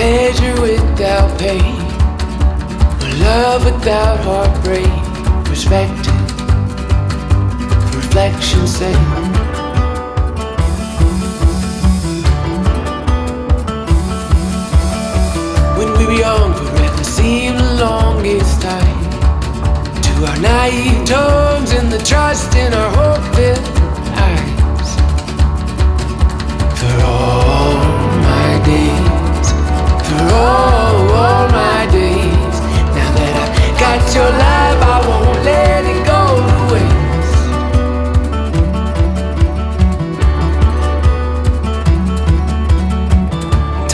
pleasure without pain, or love without heartbreak. Perspective, reflection, same. When we were young, forever seemed the longest time. To our naive tongues and the trust in our hope-filled eyes. For all my days, for all my days. Now that I've got your life, I won't let it go to waste.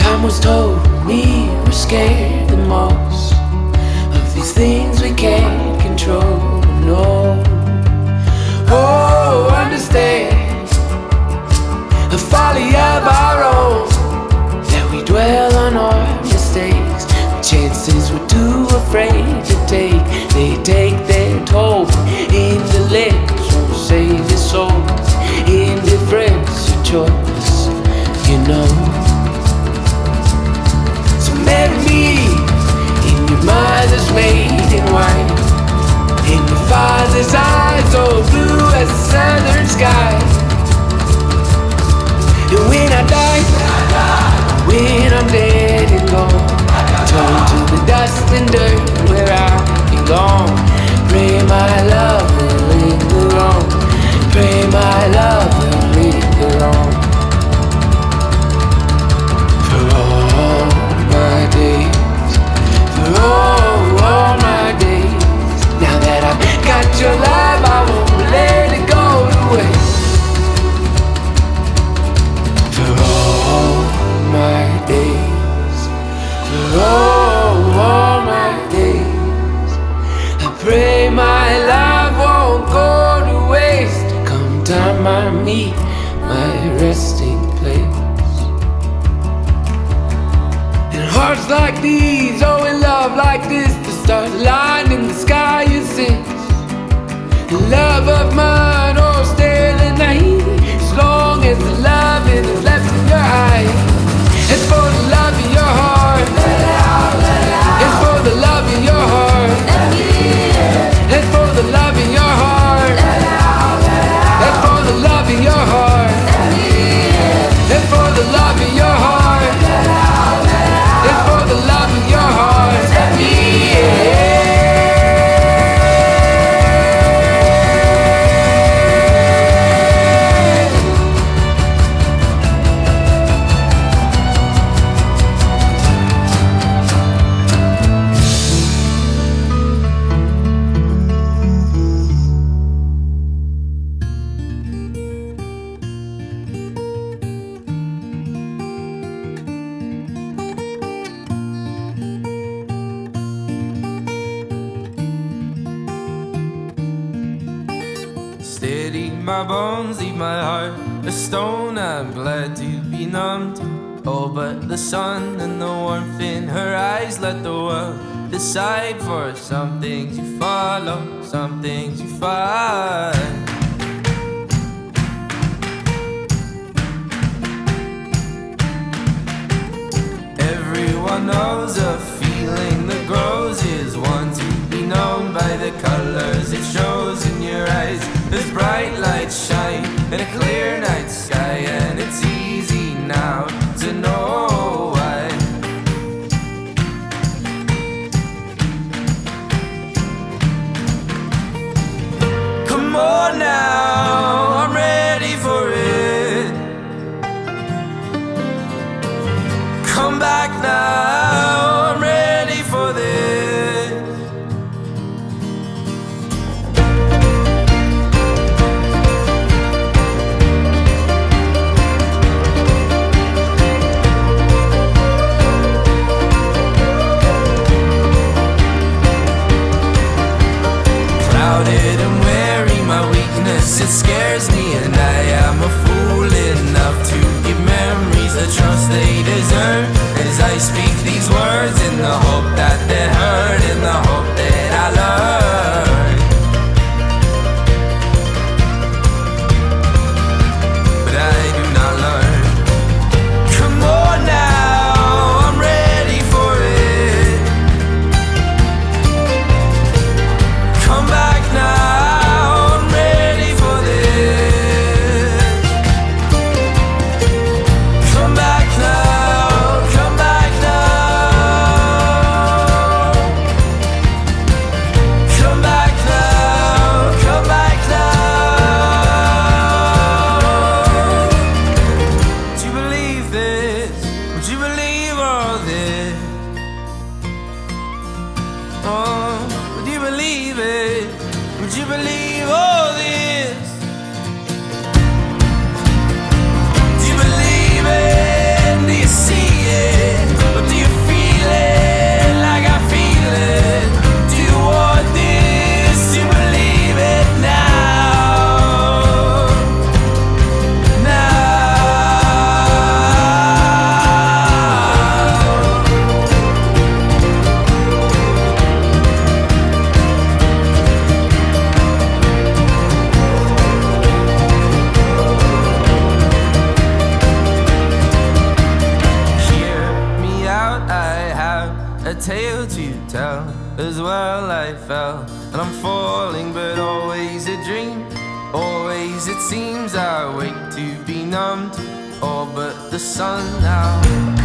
Time was told me we're scared the most of these things we can't control. No, oh, understand the folly of our own, that we dwell on our mistakes. The chances we're too afraid to take, they take their toll. Intellects won't save your soul. Indifference, your choice, you know. Marry me in your mother's maiden white, in your father's eyes, so blue as the southern sky. And when I die, when I'm dead and gone, turn to the dust and dirt where I belong. Pray my love will linger on. Pray my love will linger on. For all my days, for all my days. Now that I've got your life, I won't let it go to waste. For all my days, for all my days, I pray my life won't go to waste. Come time I meet my resting place. Hearts like these, oh, in love like this, the stars aligned in the sky, you sense. The love of mine, oh, stay the night, as long as the love is left in your eyes. It's for the love in your heart. It's for the love in your heart. It's for the love in your heart. It's for the love in your heart. It's for the love in your heart. It's for the love in your heart. Let me steady my bones, leave my heart a stone. I'm glad to be numbed. Oh, but the sun and the warmth in her eyes, let the world decide. For some things you follow, some things you find. Everyone knows a feeling that grows is one to be known by the colors it shows in your eyes. There's bright lights shine in a clear night sky, and it's easy now to know why. Come on now, I'm ready for it. Come back now, I'm ready for this. Clouded and weary, my weakness, it scares me, and I am a fool enough to give memories the trust they deserve. As I speak these words in the hope that they're heard, in the hope that I learn. But I do not learn. Come on now, I'm ready believe all this? Do you believe it? Do you see it? Or do you feel it like I feel it? Do you want this to believe it now? A tale to tell, as well I fell, and I'm falling, but always a dream. Always it seems I wake to be numbed, all but the sun now.